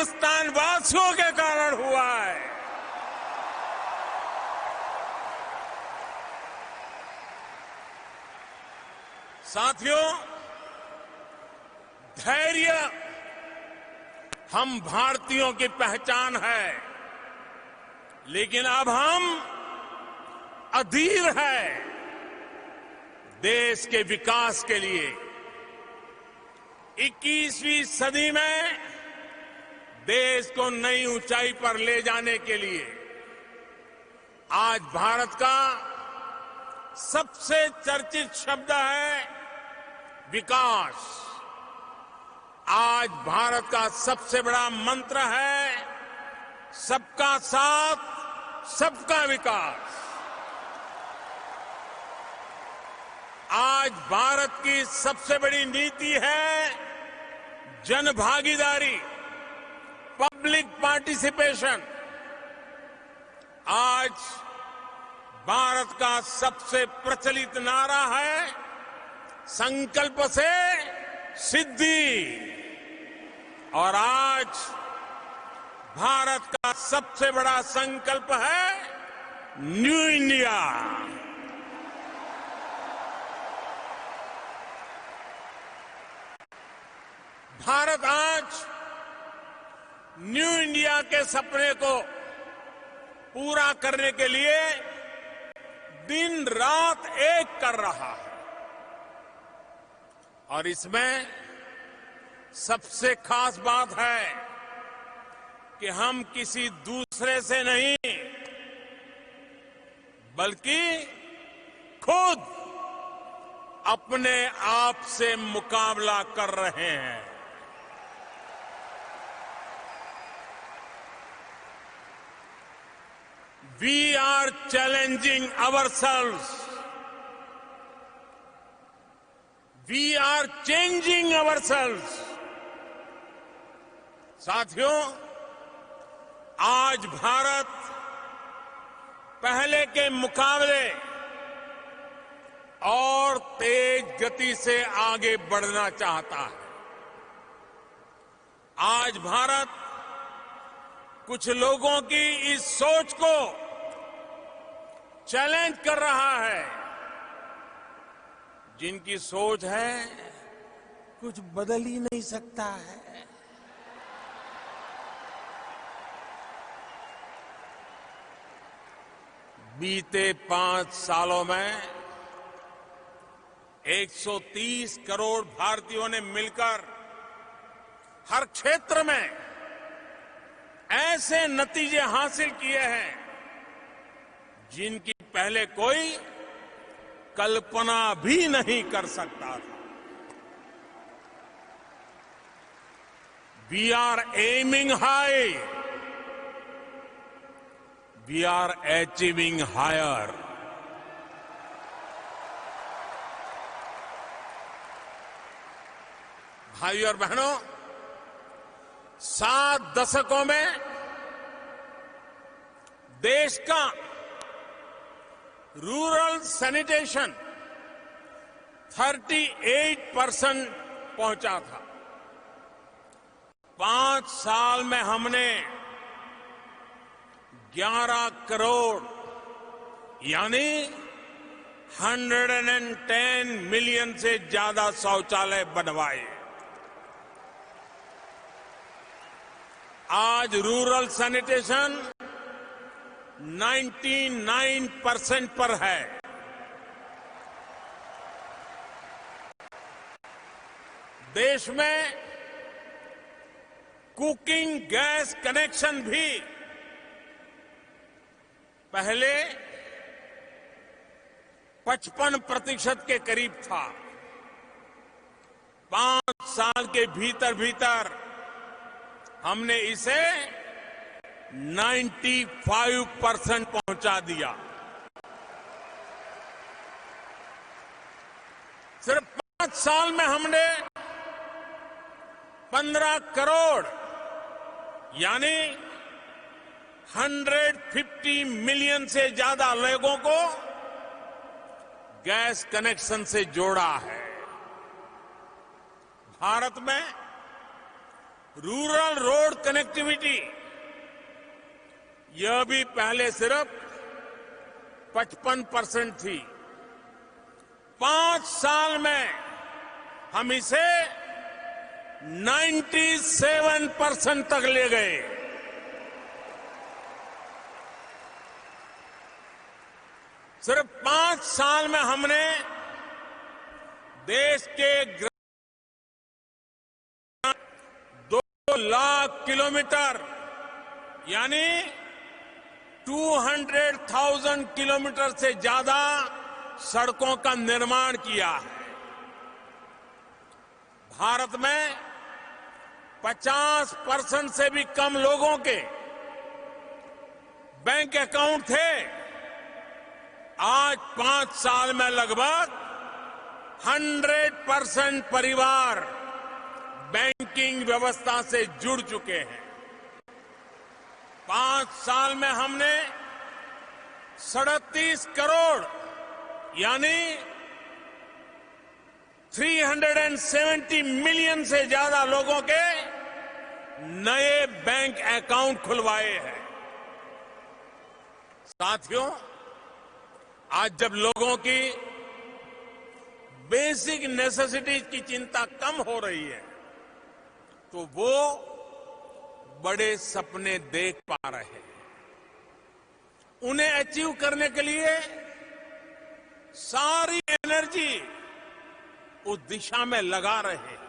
हिंदुस्तान वासियों के कारण हुआ है। साथियों, धैर्य हम भारतीयों की पहचान है, लेकिन अब हम अधीर है देश के विकास के लिए। 21वीं सदी में देश को नई ऊंचाई पर ले जाने के लिए आज भारत का सबसे चर्चित शब्द है विकास। आज भारत का सबसे बड़ा मंत्र है सबका साथ, सबका विकास। आज भारत की सबसे बड़ी नीति है जनभागीदारी, पब्लिक पार्टिसिपेशन। आज भारत का सबसे प्रचलित नारा है संकल्प से सिद्धि। और आज भारत का सबसे बड़ा संकल्प है न्यू इंडिया। भारत आज न्यू इंडिया के सपने को पूरा करने के लिए दिन रात एक कर रहा है। और इसमें सबसे खास बात है कि हम किसी दूसरे से नहीं, बल्कि खुद अपने आप से मुकाबला कर रहे हैं। We are challenging ourselves. We are changing ourselves. साथियों, आज भारत पहले के मुकाबले और तेज गति से आगे बढ़ना चाहता है। आज भारत कुछ लोगों की इस सोच को चैलेंज कर रहा है, जिनकी सोच है कुछ बदल ही नहीं सकता है। बीते 5 सालों में 130 करोड़ भारतीयों ने मिलकर हर क्षेत्र में ऐसे नतीजे हासिल किए हैं जिनकी पहले कोई कल्पना भी नहीं कर सकता था। We are aiming high, we are achieving higher. भाइयों और बहनों, 7 दशकों में देश का रूरल सैनिटेशन 38% पहुंचा था। 5 साल में हमने 11 करोड़ यानी 110 मिलियन से ज्यादा शौचालय बनवाए। आज रूरल सैनिटेशन 99% पर है। देश में कुकिंग गैस कनेक्शन भी पहले 55% के करीब था। 5 साल के भीतर भीतर हमने इसे 95% पहुंचा दिया। सिर्फ 5 साल में हमने 15 करोड़ यानी 150 मिलियन से ज्यादा लोगों को गैस कनेक्शन से जोड़ा है। भारत में रूरल रोड कनेक्टिविटी, यह भी पहले सिर्फ 55% थी। 5 साल में हम इसे 97% तक ले गए। सिर्फ 5 साल में हमने देश के 2 लाख किलोमीटर यानी 200,000 किलोमीटर से ज्यादा सड़कों का निर्माण किया है। भारत में 50% से भी कम लोगों के बैंक अकाउंट थे। आज 5 साल में लगभग 100% परिवार बैंकिंग व्यवस्था से जुड़ चुके हैं। 5 साल में हमने 37 करोड़ यानी 370 मिलियन से ज्यादा लोगों के नए बैंक अकाउंट खुलवाए हैं। साथियों, आज जब लोगों की बेसिक नेसेसिटीज की चिंता कम हो रही है तो वो बड़े सपने देख पा रहे हैं। उन्हें अचीव करने के लिए सारी एनर्जी उस दिशा में लगा रहे हैं।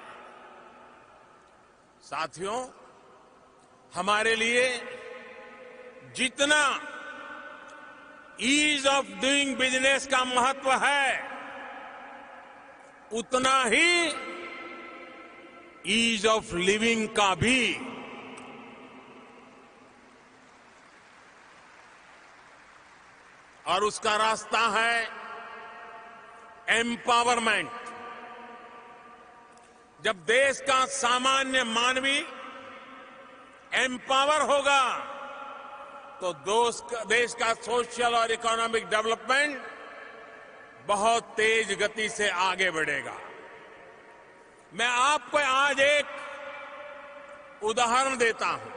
साथियों, हमारे लिए जितना ईज ऑफ डूइंग बिजनेस का महत्व है उतना ही ईज ऑफ लिविंग का भी। और उसका रास्ता है एम्पावरमेंट। जब देश का सामान्य मानवी एम्पावर होगा तो देश का सोशल और इकोनॉमिक डेवलपमेंट बहुत तेज गति से आगे बढ़ेगा। मैं आपको आज एक उदाहरण देता हूं।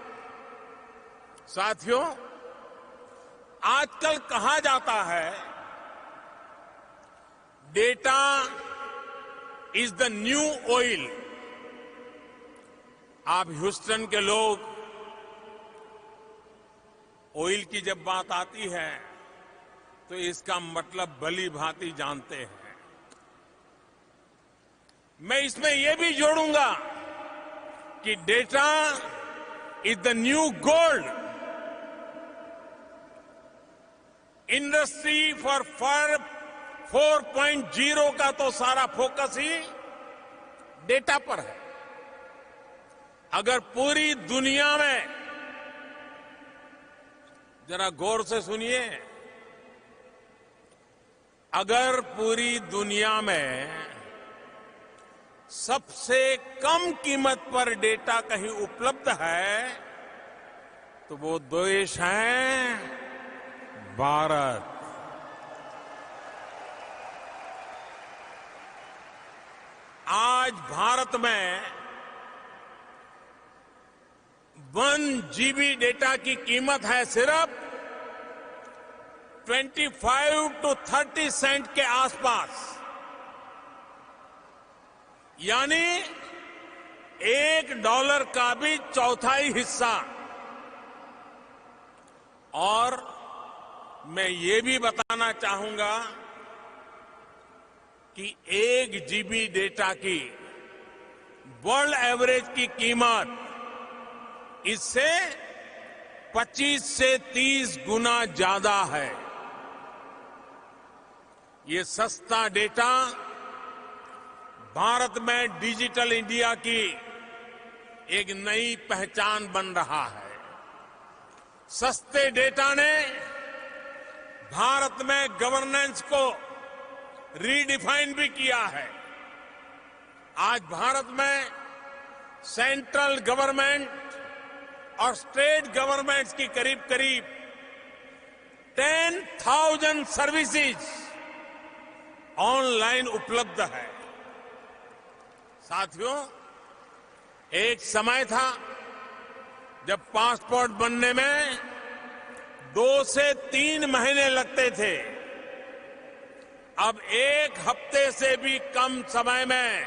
साथियों, आजकल कहा जाता है data is the new oil. आप ह्यूस्टन के लोग ऑयल की जब बात आती है तो इसका मतलब भली भांति जानते हैं। मैं इसमें यह भी जोड़ूंगा कि data is the new gold. Industry for 4.0 का तो सारा फोकस ही डेटा पर है। अगर पूरी दुनिया में, जरा गौर से सुनिए, अगर पूरी दुनिया में सबसे कम कीमत पर डेटा कहीं उपलब्ध है तो वो देश है भारत। आज भारत में 1 GB डेटा की कीमत है सिर्फ 25 to 30 सेंट के आसपास, यानी $1 का भी चौथाई हिस्सा। और मैं ये भी बताना चाहूंगा कि 1 GB डेटा की वर्ल्ड एवरेज की कीमत इससे 25 से 30 गुना ज्यादा है। ये सस्ता डेटा भारत में डिजिटल इंडिया की एक नई पहचान बन रहा है। सस्ते डेटा ने भारत में गवर्नेंस को रीडिफाइन भी किया है। आज भारत में सेंट्रल गवर्नमेंट और स्टेट गवर्नमेंट्स की करीब करीब 10,000 सर्विसेज ऑनलाइन उपलब्ध है। साथियों, एक समय था जब पासपोर्ट बनने में 2 से 3 महीने लगते थे। अब 1 हफ्ते से भी कम समय में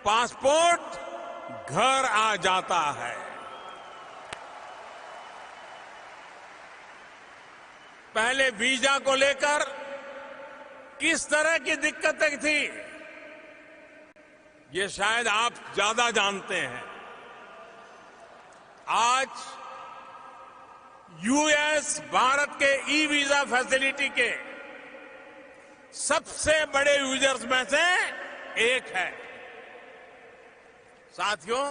पासपोर्ट घर आ जाता है। पहले वीजा को लेकर किस तरह की दिक्कतें थी, ये शायद आप ज्यादा जानते हैं। आज यूएस भारत के ई वीजा फैसिलिटी के सबसे बड़े यूजर्स में से एक है। साथियों,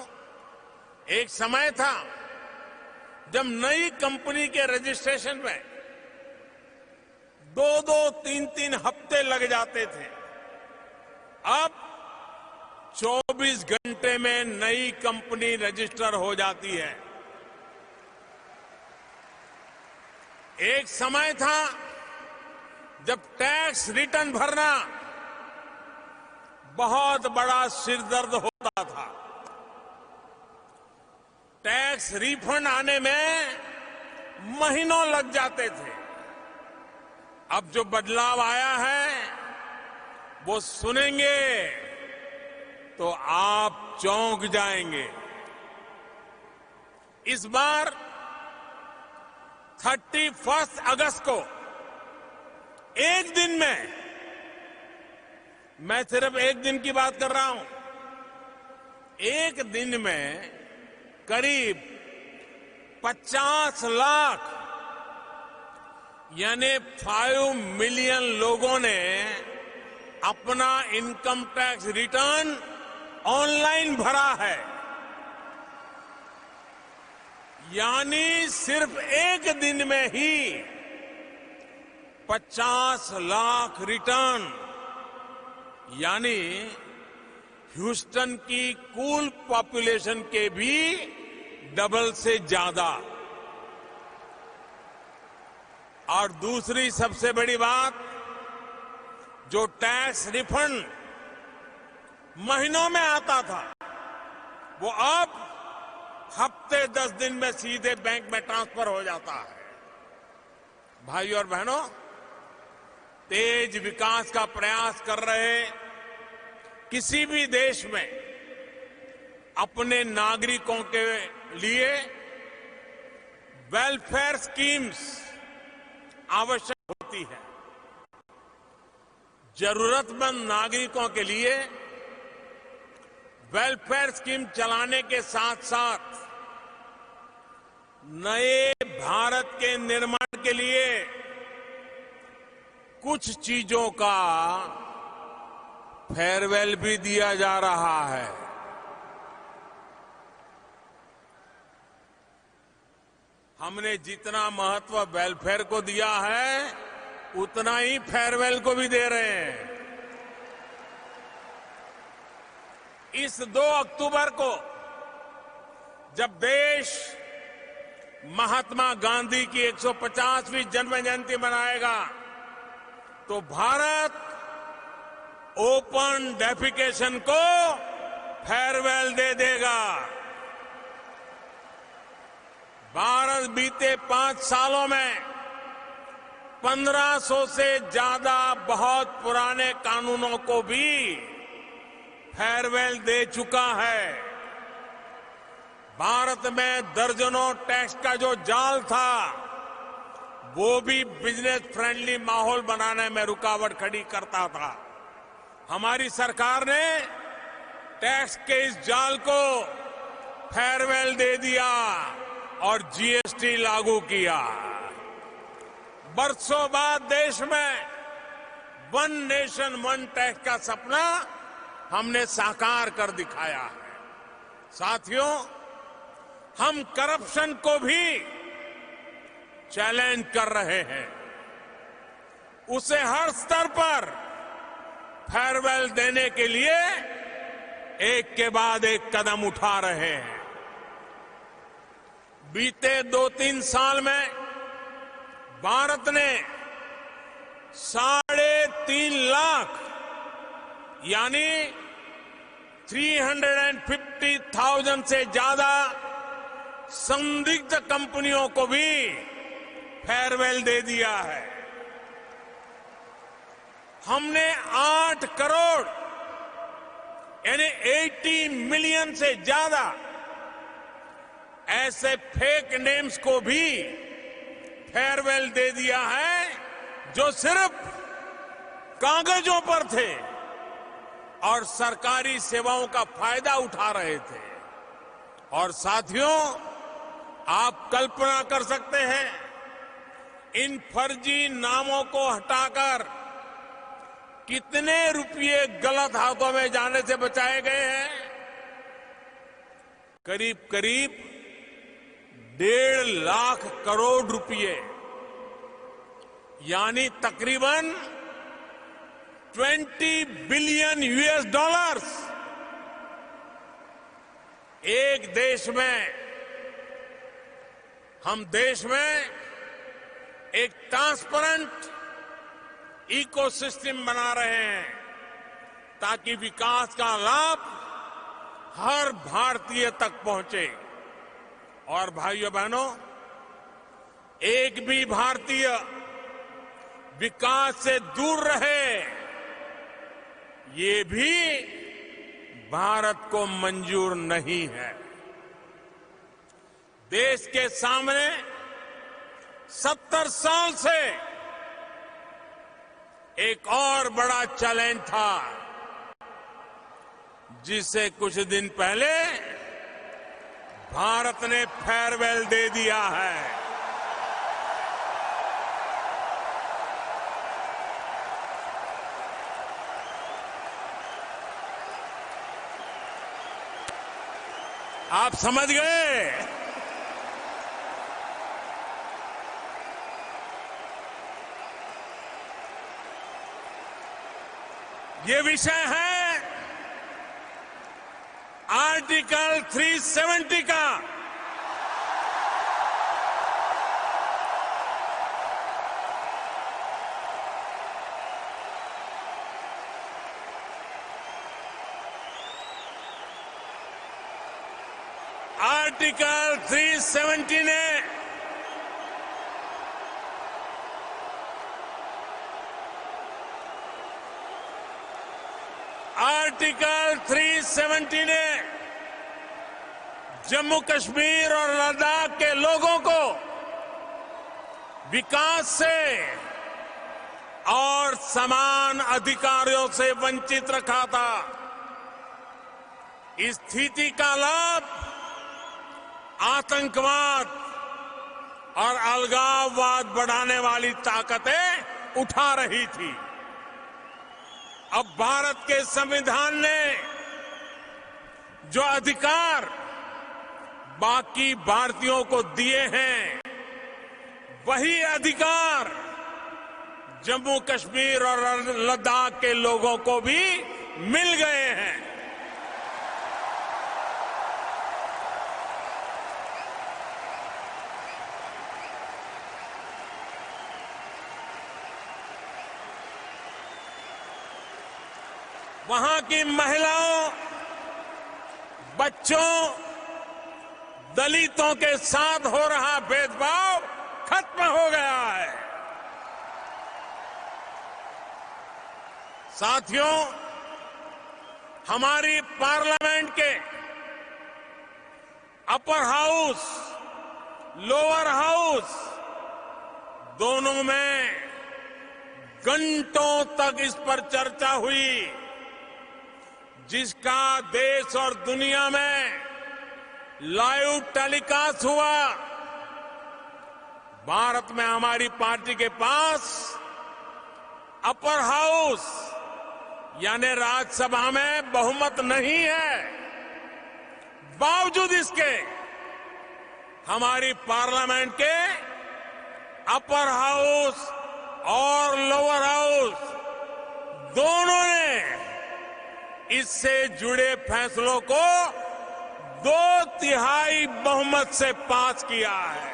एक समय था जब नई कंपनी के रजिस्ट्रेशन में 2-2, 3-3 हफ्ते लग जाते थे। अब 24 घंटे में नई कंपनी रजिस्टर हो जाती है। एक समय था जब टैक्स रिटर्न भरना बहुत बड़ा सिरदर्द होता था। टैक्स रिफंड आने में महीनों लग जाते थे। अब जो बदलाव आया है वो सुनेंगे तो आप चौंक जाएंगे। इस बार 31 अगस्त को एक दिन में, मैं सिर्फ एक दिन की बात कर रहा हूं, एक दिन में करीब 50 लाख यानी 5 मिलियन लोगों ने अपना इनकम टैक्स रिटर्न ऑनलाइन भरा है। यानी सिर्फ एक दिन में ही 50 लाख रिटर्न, यानी ह्यूस्टन की कुल पॉपुलेशन के भी डबल से ज्यादा। और दूसरी सबसे बड़ी बात, जो टैक्स रिफंड महीनों में आता था वो अब हफ्ते 10 दिन में सीधे बैंक में ट्रांसफर हो जाता है। भाइयों और बहनों, तेज विकास का प्रयास कर रहे किसी भी देश में अपने नागरिकों के लिए वेलफेयर स्कीम्स आवश्यक होती है। जरूरतमंद नागरिकों के लिए वेलफेयर स्कीम चलाने के साथ साथ नए भारत के निर्माण के लिए कुछ चीजों का फेयरवेल भी दिया जा रहा है। हमने जितना महत्व वेलफेयर को दिया है उतना ही फेयरवेल को भी दे रहे हैं। इस 2 अक्टूबर को जब देश महात्मा गांधी की 150वीं जन्म जयंती मनाएगा तो भारत ओपन डेफिकेशन को फेयरवेल दे देगा। भारत बीते 5 सालों में 1500 से ज्यादा बहुत पुराने कानूनों को भी फेयरवेल दे चुका है। भारत में दर्जनों टैक्स का जो जाल था वो भी बिजनेस फ्रेंडली माहौल बनाने में रुकावट खड़ी करता था। हमारी सरकार ने टैक्स के इस जाल को फेयरवेल दे दिया और जीएसटी लागू किया। बरसों बाद देश में 1 नेशन 1 टैक्स का सपना हमने साकार कर दिखाया है। साथियों, हम करप्शन को भी चैलेंज कर रहे हैं। उसे हर स्तर पर फेयरवेल देने के लिए एक के बाद एक कदम उठा रहे हैं। बीते 2-3 साल में भारत ने 3.5 लाख यानी 350,000 से ज्यादा संदिग्ध कंपनियों को भी फेयरवेल दे दिया है। हमने 8 करोड़ यानी 80 मिलियन से ज्यादा ऐसे फेक नेम्स को भी फेयरवेल दे दिया है जो सिर्फ कागजों पर थे और सरकारी सेवाओं का फायदा उठा रहे थे। और साथियों, आप कल्पना कर सकते हैं इन फर्जी नामों को हटाकर कितने रुपये गलत हाथों में जाने से बचाए गए हैं। करीब करीब 1.5 लाख करोड़ रुपए यानी तकरीबन 20 बिलियन यूएस डॉलर्स एक देश में, हम देश में एक ट्रांसपेरेंट इकोसिस्टम बना रहे हैं ताकि विकास का लाभ हर भारतीय तक पहुंचे। और भाइयों बहनों, एक भी भारतीय विकास से दूर रहे, ये भी भारत को मंजूर नहीं है। देश के सामने 70 साल से एक और बड़ा चैलेंज था जिसे कुछ दिन पहले भारत ने फेयरवेल दे दिया है। आप समझ गए? ये विषय है आर्टिकल 370 का। आर्टिकल 370 ने आर्टिकल 370 ने जम्मू कश्मीर और लद्दाख के लोगों को विकास से और समान अधिकारों से वंचित रखा था। इस स्थिति का लाभ आतंकवाद और अलगाववाद बढ़ाने वाली ताकतें उठा रही थी। अब भारत के संविधान ने जो अधिकार बाकी भारतीयों को दिए हैं, वही अधिकार जम्मू कश्मीर और लद्दाख के लोगों को भी मिल गए हैं। वहां की महिलाओं, बच्चों, दलितों के साथ हो रहा भेदभाव खत्म हो गया है। साथियों, हमारी पार्लियामेंट के अपर हाउस, लोअर हाउस दोनों में घंटों तक इस पर चर्चा हुई, जिसका देश और दुनिया में लाइव टेलीकास्ट हुआ। भारत में हमारी पार्टी के पास अपर हाउस यानी राज्यसभा में बहुमत नहीं है। बावजूद इसके हमारी पार्लियामेंट के अपर हाउस और लोअर हाउस दोनों ने इससे जुड़े फैसलों को 2/3 बहुमत से पास किया है।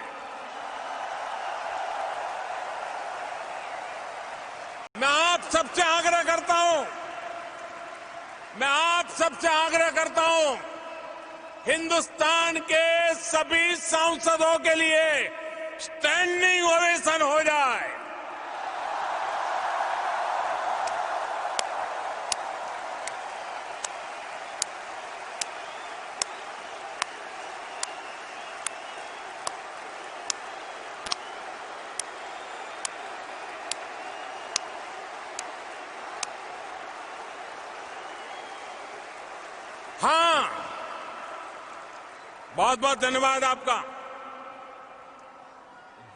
मैं आप सबसे आग्रह करता हूं, मैं आप सबसे आग्रह करता हूं, हिंदुस्तान के सभी सांसदों के लिए स्टैंडिंग ओवेशन हो जाए। हां, बहुत बहुत धन्यवाद आपका।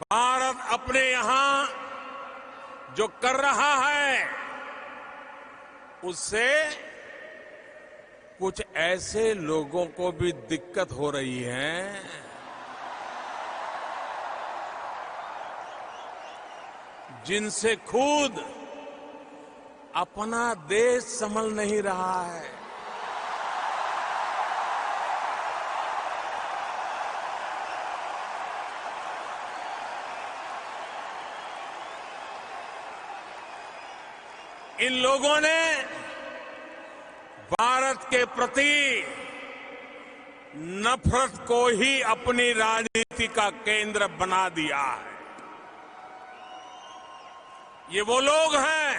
भारत अपने यहां जो कर रहा है उससे कुछ ऐसे लोगों को भी दिक्कत हो रही है जिनसे खुद अपना देश संभल नहीं रहा है। इन लोगों ने भारत के प्रति नफरत को ही अपनी राजनीति का केंद्र बना दिया है। ये वो लोग हैं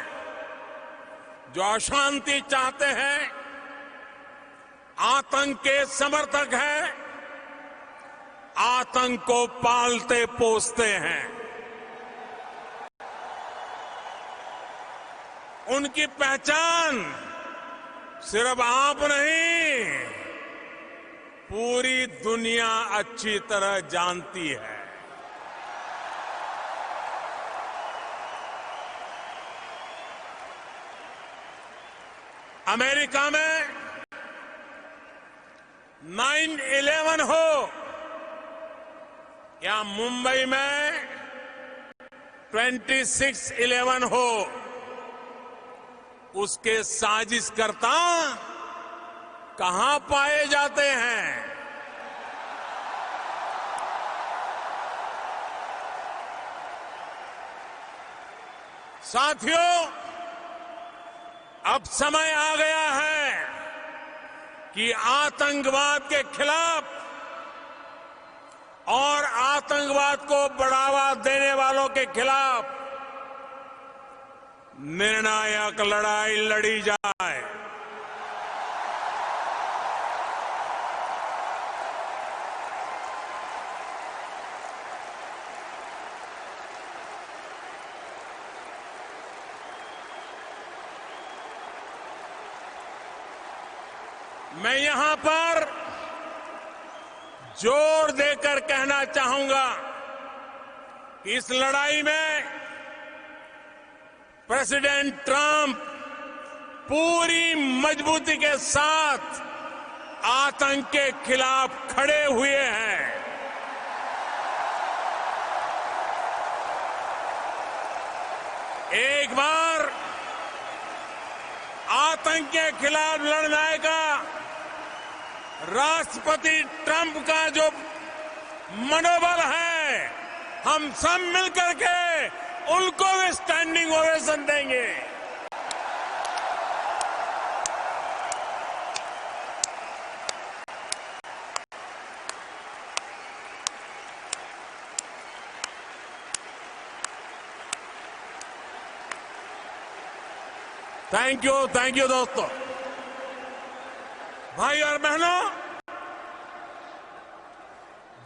जो अशांति चाहते हैं, आतंक के समर्थक हैं, आतंक को पालते पोसते हैं। उनकी पहचान सिर्फ आप नहीं, पूरी दुनिया अच्छी तरह जानती है। अमेरिका में 9/11 हो या मुंबई में 26/11 हो, उसके साजिशकर्ता कहां पाए जाते हैं? साथियों, अब समय आ गया है कि आतंकवाद के खिलाफ और आतंकवाद को बढ़ावा देने वालों के खिलाफ निर्णायक लड़ाई लड़ी जाए। मैं यहां पर जोर देकर कहना चाहूंगा कि इस लड़ाई में प्रेसिडेंट ट्रंप पूरी मजबूती के साथ आतंक के खिलाफ खड़े हुए हैं। एक बार आतंक के खिलाफ लड़ने का राष्ट्रपति ट्रंप का जो मनोबल है, हम सब मिलकर के उनको भी स्टैंडिंग ओवेशन देंगे। थैंक यू दोस्तों, भाई और बहनों।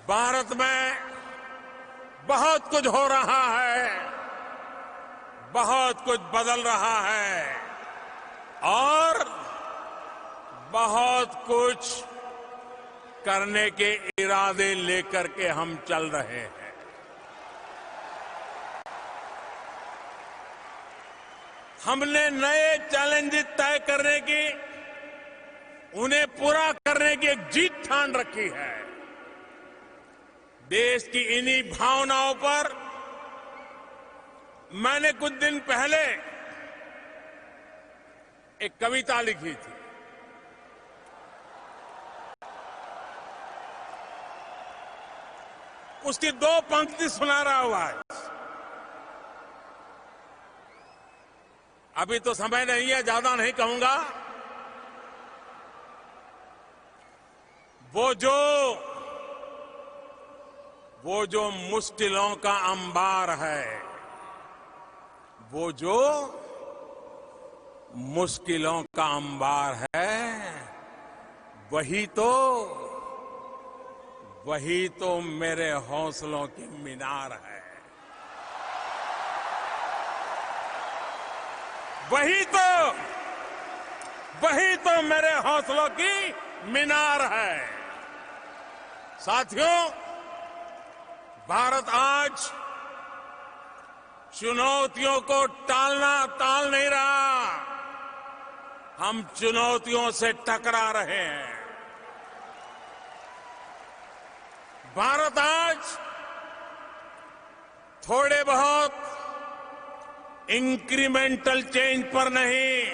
भारत में बहुत कुछ हो रहा है, बहुत कुछ बदल रहा है और बहुत कुछ करने के इरादे लेकर के हम चल रहे हैं। हमने नए चैलेंजेस तय करने की, उन्हें पूरा करने की एक जीत ठान रखी है। देश की इन्हीं भावनाओं पर मैंने कुछ दिन पहले एक कविता लिखी थी। उसकी 2 पंक्ति सुना रहा हूं आज। अभी तो समय नहीं है, ज्यादा नहीं कहूंगा, वो जो मुश्किलों का अंबार है, वो जो मुश्किलों का अंबार है, वही तो मेरे हौसलों की मीनार है। वही तो मेरे हौसलों की मीनार है। साथियों, भारत आज चुनौतियों को टाल नहीं रहा, हम चुनौतियों से टकरा रहे हैं। भारत आज थोड़े बहुत इंक्रीमेंटल चेंज पर नहीं,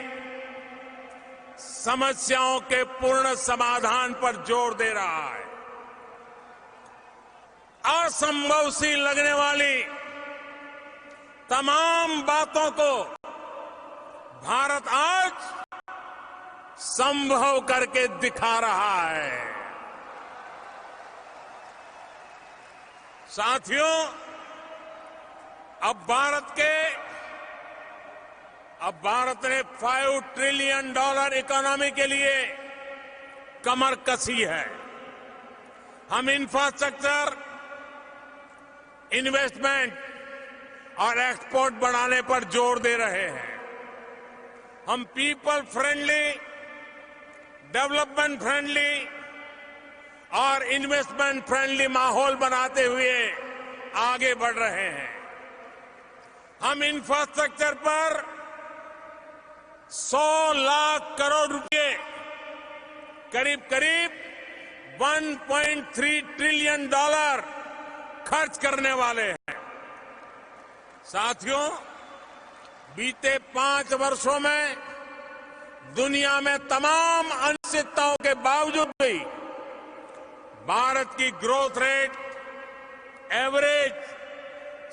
समस्याओं के पूर्ण समाधान पर जोर दे रहा है। असंभव सी लगने वाली तमाम बातों को भारत आज संभव करके दिखा रहा है। साथियों, अब भारत ने $5 ट्रिलियन इकोनॉमी के लिए कमर कसी है। हम इंफ्रास्ट्रक्चर, इन्वेस्टमेंट और एक्सपोर्ट बढ़ाने पर जोर दे रहे हैं। हम पीपल फ्रेंडली, डेवलपमेंट फ्रेंडली और इन्वेस्टमेंट फ्रेंडली माहौल बनाते हुए आगे बढ़ रहे हैं। हम इंफ्रास्ट्रक्चर पर 100 लाख करोड़ रुपए, करीब 1.3 ट्रिलियन खर्च करने वाले हैं। साथियों, बीते 5 वर्षों में दुनिया में तमाम अनिश्चितताओं के बावजूद भी भारत की ग्रोथ रेट एवरेज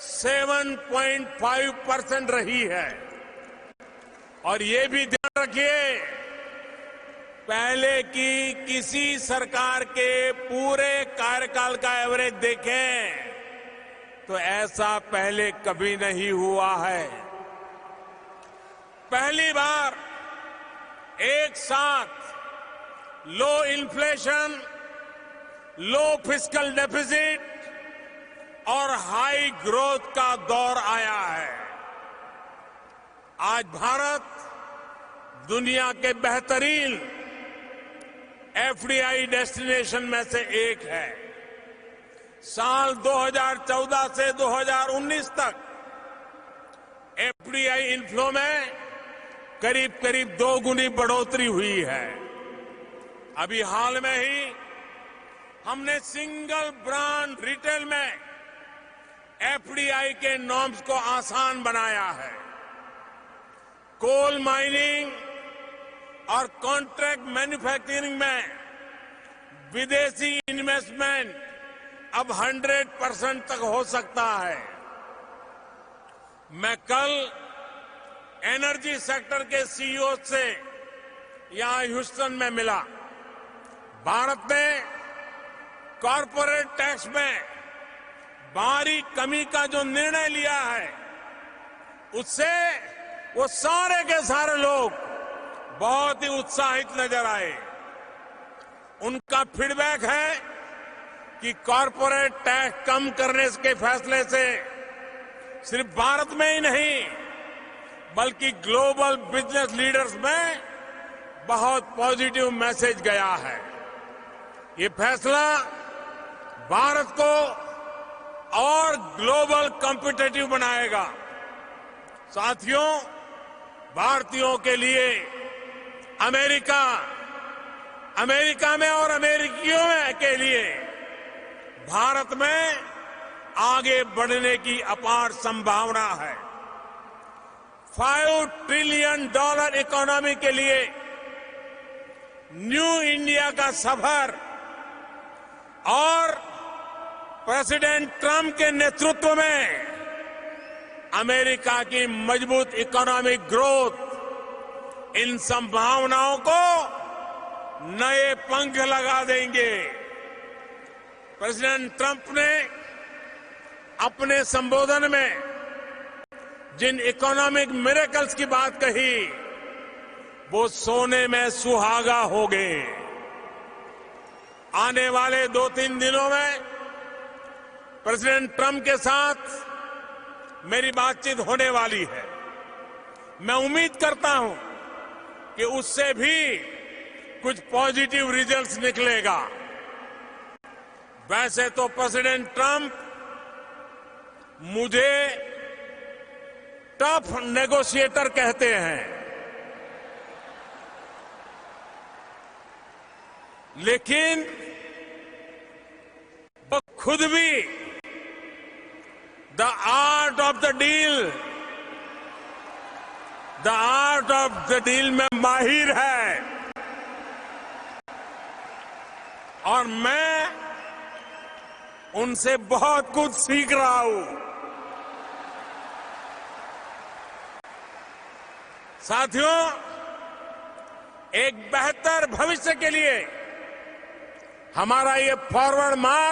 7.5% रही है। और ये भी ध्यान रखिए, पहले की किसी सरकार के पूरे कार्यकाल का एवरेज देखें तो ऐसा पहले कभी नहीं हुआ है। पहली बार एक साथ लो इन्फ्लेशन, लो फिस्कल डेफिसिट और हाई ग्रोथ का दौर आया है। आज भारत दुनिया के बेहतरीन एफडीआई डेस्टिनेशन में से एक है। साल 2014 से 2019 तक एफडीआई इनफ्लो में करीब 2 गुनी बढ़ोतरी हुई है। अभी हाल में ही हमने सिंगल ब्रांड रिटेल में एफडीआई के नॉर्म्स को आसान बनाया है। कोल माइनिंग और कॉन्ट्रैक्ट मैन्युफैक्चरिंग में विदेशी इन्वेस्टमेंट अब 100% तक हो सकता है। मैं कल एनर्जी सेक्टर के सीईओ से यहां ह्यूस्टन में मिला। भारत ने कॉरपोरेट टैक्स में भारी कमी का जो निर्णय लिया है, उससे वो सारे के सारे लोग बहुत ही उत्साहित नजर आए। उनका फीडबैक है कि कॉरपोरेट टैक्स कम करने के फैसले से सिर्फ भारत में ही नहीं बल्कि ग्लोबल बिजनेस लीडर्स में बहुत पॉजिटिव मैसेज गया है। ये फैसला भारत को और ग्लोबल कॉम्पिटिटिव बनाएगा। साथियों, भारतीयों के लिए अमेरिका में और अमेरिकियों में के लिए भारत में आगे बढ़ने की अपार संभावना है। $5 ट्रिलियन इकोनॉमी के लिए न्यू इंडिया का सफर और प्रेसिडेंट ट्रंप के नेतृत्व में अमेरिका की मजबूत इकोनॉमिक ग्रोथ, इन संभावनाओं को नए पंख लगा देंगे। प्रेसिडेंट ट्रंप ने अपने संबोधन में जिन इकोनॉमिक मिरेकल्स की बात कही, वो सोने में सुहागा हो गए। आने वाले 2-3 दिनों में प्रेसिडेंट ट्रंप के साथ मेरी बातचीत होने वाली है। मैं उम्मीद करता हूं कि उससे भी कुछ पॉजिटिव रिजल्ट्स निकलेगा। वैसे तो प्रेसिडेंट ट्रंप मुझे टफ नेगोशिएटर कहते हैं, लेकिन वो खुद भी the art of the deal में माहिर है। और मैं उनसे बहुत कुछ सीख रहा हूं। साथियों, एक बेहतर भविष्य के लिए हमारा ये फॉरवर्ड मार्च